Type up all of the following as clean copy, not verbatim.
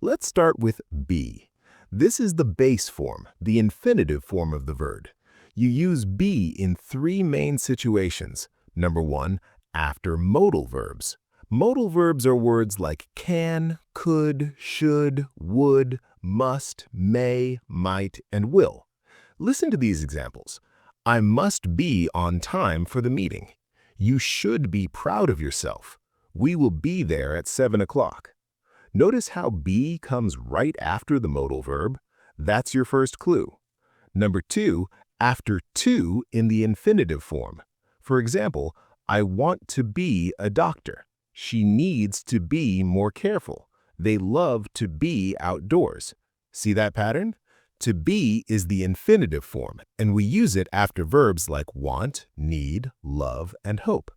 Let's start with be. This is the base form, the infinitive form of the verb. You use be in three main situations. Number one, after modal verbs. Modal verbs are words like can, could, should, would, must, may, might, and will. Listen to these examples. I must be on time for the meeting. You should be proud of yourself. We will be there at 7 o'clock. Notice how be comes right after the modal verb. That's your first clue. Number two, after to in the infinitive form. For example, I want to be a doctor. She needs to be more careful. They love to be outdoors. See that pattern? To be is the infinitive form, and we use it after verbs like want, need, love, and hope.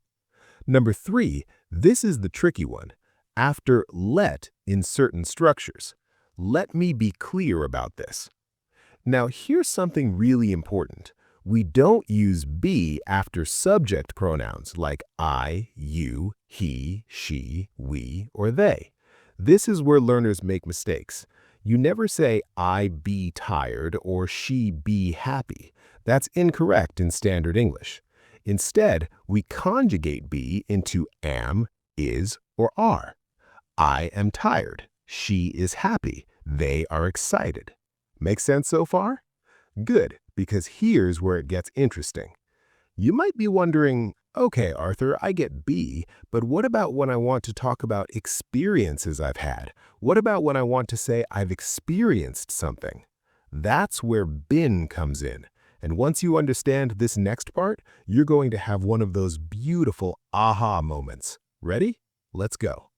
Number three, this is the tricky one. After let in certain structures. Let me be clear about this. Now, here's something really important. We don't use be after subject pronouns like I, you, he, she, we, or they. This is where learners make mistakes. You never say I be tired or she be happy. That's incorrect in standard English. Instead, we conjugate be into am, is, or are. I am tired. She is happy. They are excited. Make sense so far? Good, because here's where it gets interesting. You might be wondering, okay, Arthur, I get be, but what about when I want to talk about experiences I've had? What about when I want to say I've experienced something? That's where been comes in. And once you understand this next part, you're going to have one of those beautiful aha moments. Ready? Let's go.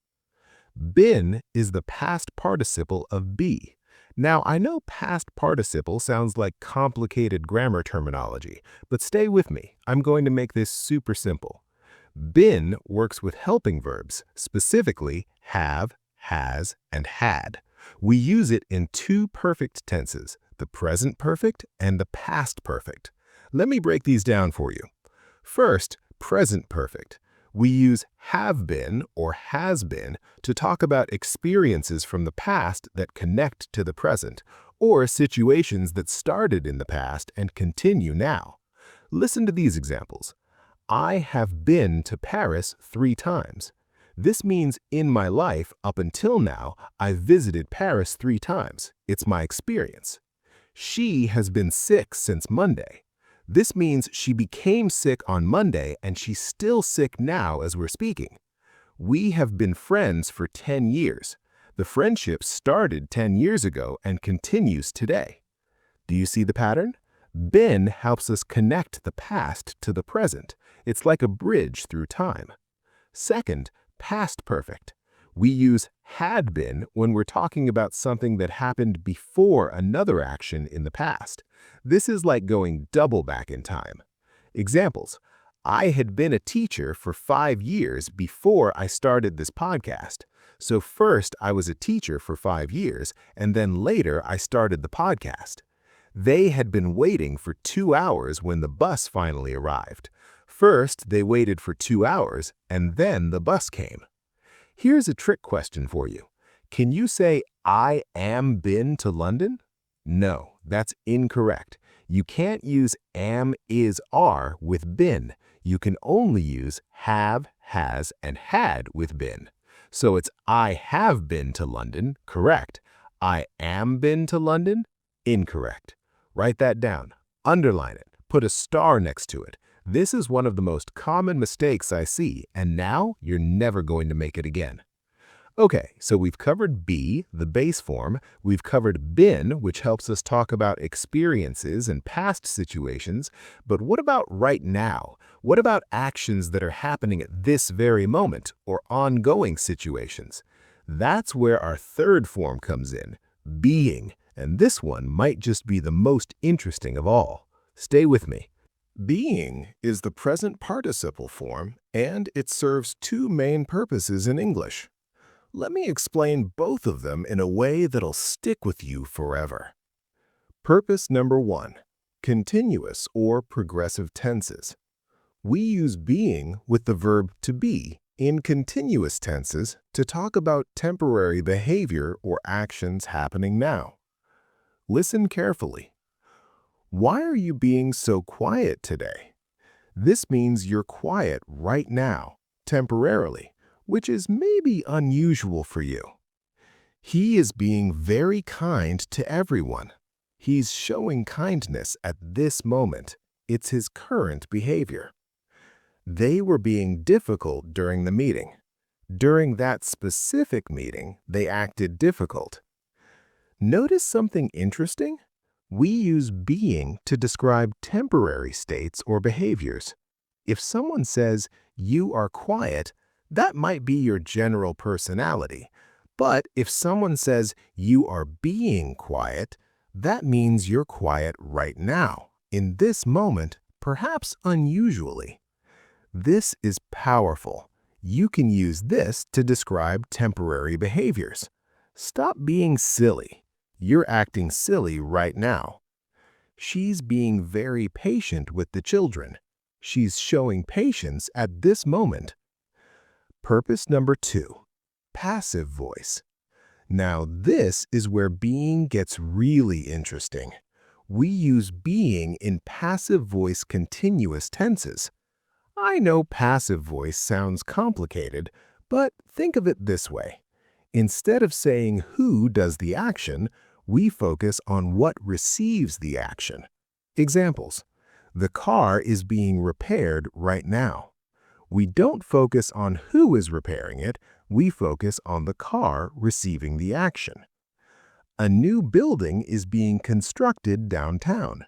Been is the past participle of be. Now, I know past participle sounds like complicated grammar terminology, but stay with me. I'm going to make this super simple. Been works with helping verbs, specifically have, has, and had. We use it in two perfect tenses, the present perfect and the past perfect. Let me break these down for you. First, present perfect. We use have been or has been to talk about experiences from the past that connect to the present, or situations that started in the past and continue now. Listen to these examples. I have been to Paris 3 times. This means in my life up until now, I've visited Paris 3 times. It's my experience. She has been sick since Monday. This means she became sick on Monday and she's still sick now as we're speaking. We have been friends for 10 years. The friendship started 10 years ago and continues today. Do you see the pattern? Been helps us connect the past to the present. It's like a bridge through time. Second, past perfect. We use had been when we're talking about something that happened before another action in the past. This is like going double back in time. Examples. I had been a teacher for 5 years before I started this podcast. So first I was a teacher for 5 years, and then later I started the podcast. They had been waiting for 2 hours when the bus finally arrived. First, they waited for 2 hours, and then the bus came. Here's a trick question for you. Can you say, I am been to London? No, that's incorrect. You can't use am, is, are with been. You can only use have, has, and had with been. So it's I have been to London, correct. I am been to London, incorrect. Write that down. Underline it. Put a star next to it. This is one of the most common mistakes I see, and now you're never going to make it again. Okay, so we've covered be, the base form. We've covered been, which helps us talk about experiences and past situations. But what about right now? What about actions that are happening at this very moment or ongoing situations? That's where our third form comes in, being, and this one might just be the most interesting of all. Stay with me. Being is the present participle form, and it serves two main purposes in English. Let me explain both of them in a way that'll stick with you forever. Purpose number 1, continuous or progressive tenses. We use being with the verb to be In continuous tenses, to talk about temporary behavior or actions happening now. Listen carefully. Why are you being so quiet today? This means you're quiet right now, temporarily, which is maybe unusual for you. He is being very kind to everyone. He's showing kindness at this moment. It's his current behavior. They were being difficult during the meeting. During that specific meeting, they acted difficult. Notice something interesting? We use being to describe temporary states or behaviors. If someone says, "You are quiet," that might be your general personality. But if someone says, "You are being quiet," that means you're quiet right now, in this moment, perhaps unusually. This is powerful. You can use this to describe temporary behaviors. Stop being silly. You're acting silly right now. She's being very patient with the children. She's showing patience at this moment. Purpose number 2, passive voice. Now this is where being gets really interesting. We use being in passive voice continuous tenses. I know passive voice sounds complicated, but think of it this way. Instead of saying who does the action, we focus on what receives the action. Examples: the car is being repaired right now. We don't focus on who is repairing it, we focus on the car receiving the action. A new building is being constructed downtown.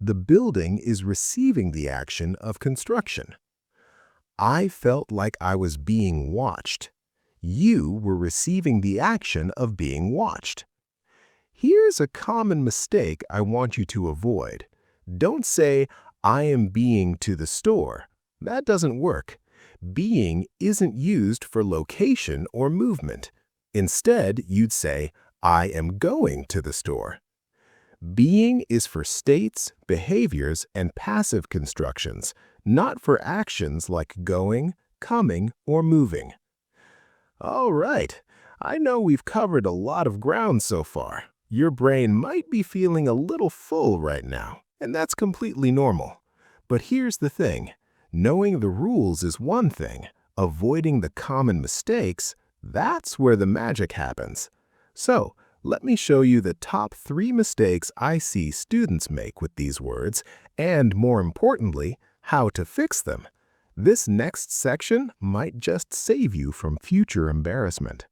The building is receiving the action of construction. I felt like I was being watched. You were receiving the action of being watched. Here's a common mistake I want you to avoid. Don't say, "I am being to the store." That doesn't work. Being isn't used for location or movement. Instead, you'd say, "I am going to the store." Being is for states, behaviors, and passive constructions, not for actions like going, coming, or moving. All right, I know we've covered a lot of ground so far. Your brain might be feeling a little full right now, and that's completely normal. But here's the thing. Knowing the rules is one thing. Avoiding the common mistakes, that's where the magic happens. So, let me show you the top 3 mistakes I see students make with these words, and more importantly, how to fix them. This next section might just save you from future embarrassment.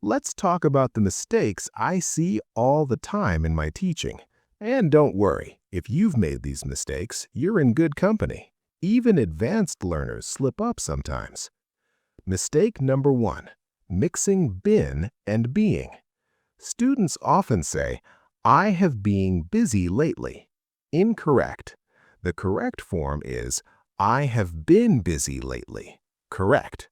Let's talk about the mistakes I see all the time in my teaching. And don't worry, if you've made these mistakes, you're in good company. Even advanced learners slip up sometimes. Mistake number 1, mixing been and being. Students often say, "I have been busy lately." Incorrect. The correct form is, "I have been busy lately." Correct.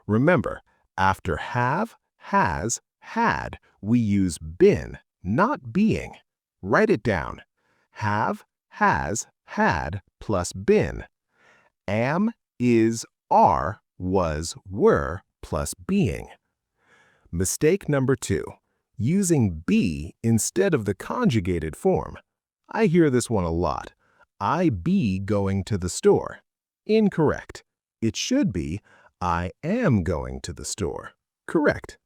Remember, after have, has, had, we use been, not being. Write it down. Have, has, had, plus been. Am, is, are, was, were, plus being. Mistake number 2. Using be instead of the conjugated form. I hear this one a lot. I be going to the store. Incorrect. It should be, I am going to the store. Correct.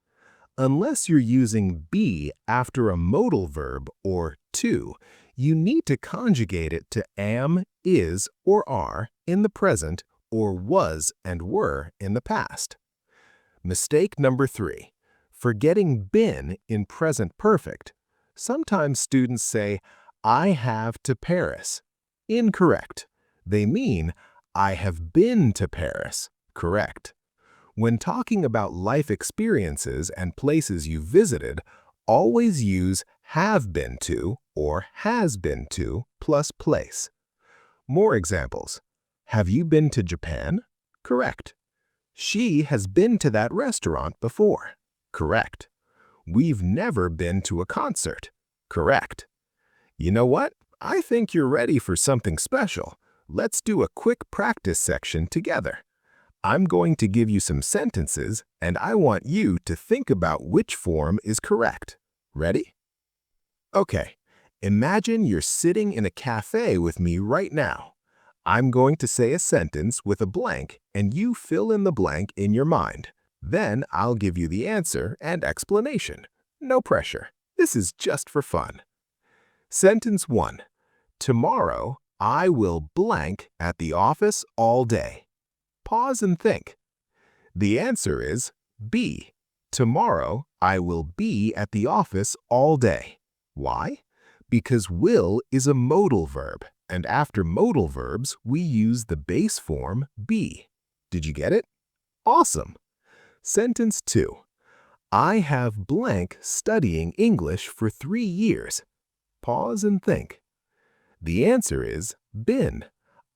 Unless you're using be after a modal verb or to, you need to conjugate it to am, is, or are in the present or was and were in the past. Mistake number 3. Forgetting been in present perfect. Sometimes students say, "I have to Paris." Incorrect. They mean, "I have been to Paris." Correct. When talking about life experiences and places you visited, always use have been to or has been to plus place. More examples. Have you been to Japan? Correct. She has been to that restaurant before. Correct. We've never been to a concert. Correct. You know what? I think you're ready for something special. Let's do a quick practice section together. I'm going to give you some sentences, and I want you to think about which form is correct. Ready? Okay, imagine you're sitting in a cafe with me right now. I'm going to say a sentence with a blank, and you fill in the blank in your mind. Then I'll give you the answer and explanation. No pressure. This is just for fun. Sentence 1. Tomorrow, I will blank at the office all day. Pause and think. The answer is B. Tomorrow, I will be at the office all day. Why? Because will is a modal verb, and after modal verbs, we use the base form be. Did you get it? Awesome! Sentence 2. I have blank studying English for 3 years. Pause and think. The answer is been.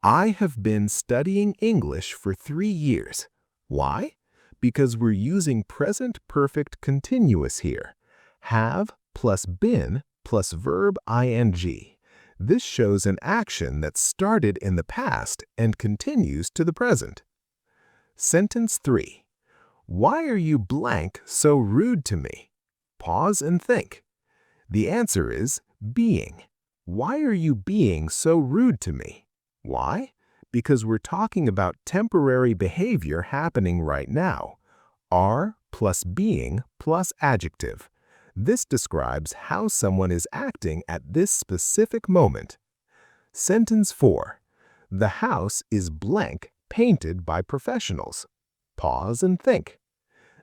I have been studying English for 3 years. Why? Because we're using present perfect continuous here. Have plus been plus verb ing. This shows an action that started in the past and continues to the present. Sentence 3. Why are you blank so rude to me? Pause and think. The answer is being. Why are you being so rude to me? Why? Because we're talking about temporary behavior happening right now. Are plus being plus adjective. This describes how someone is acting at this specific moment. Sentence 4. The house is blank painted by professionals. Pause and think.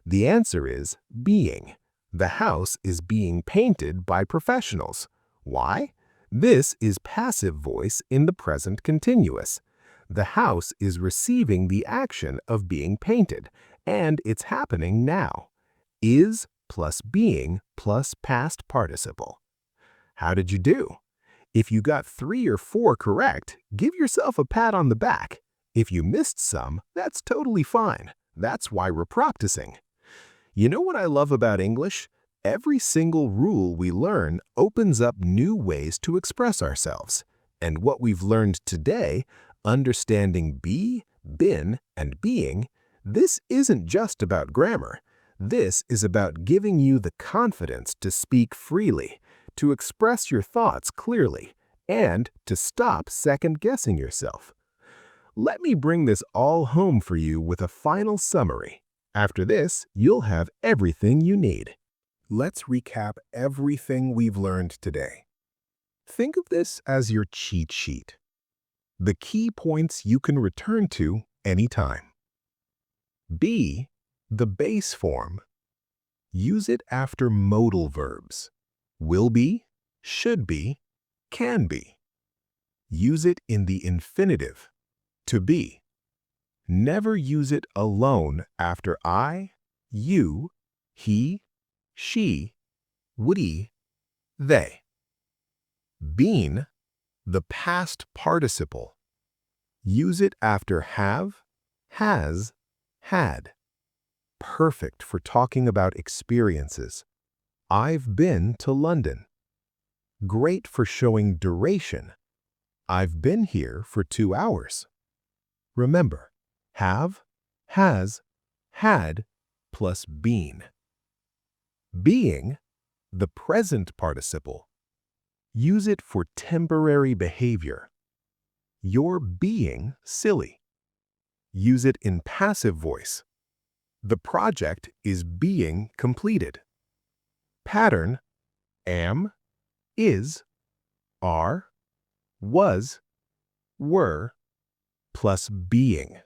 The answer is being. The house is being painted by professionals. Why? This is passive voice in the present continuous. The house is receiving the action of being painted, and it's happening now. Is plus being plus past participle. How did you do? If you got 3 or 4 correct, give yourself a pat on the back. If you missed some, that's totally fine. That's why we're practicing. You know what I love about English? Every single rule we learn opens up new ways to express ourselves. And what we've learned today, understanding be, been, and being, this isn't just about grammar. This is about giving you the confidence to speak freely, to express your thoughts clearly, and to stop second-guessing yourself. Let me bring this all home for you with a final summary. After this, you'll have everything you need. Let's recap everything we've learned today. Think of this as your cheat sheet. The key points you can return to anytime. Be, the base form. Use it after modal verbs. Will be, should be, can be. Use it in the infinitive. To be. Never use it alone after I, you, he, she, we, they. Been, the past participle. Use it after have, has, had. Perfect for talking about experiences. I've been to London. Great for showing duration. I've been here for 2 hours. Remember, have, has, had, plus been. Being, the present participle. Use it for temporary behavior. You're being silly. Use it in passive voice. The project is being completed. Pattern, am, is, are, was, were, plus being.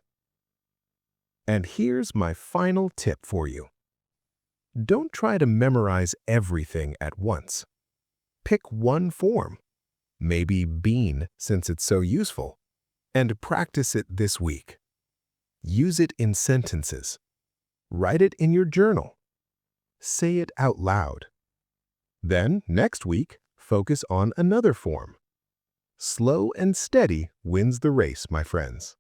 And here's my final tip for you. Don't try to memorize everything at once. Pick one form, maybe been since it's so useful, and practice it this week. Use it in sentences. Write it in your journal. Say it out loud. Then, next week, focus on another form. Slow and steady wins the race, my friends.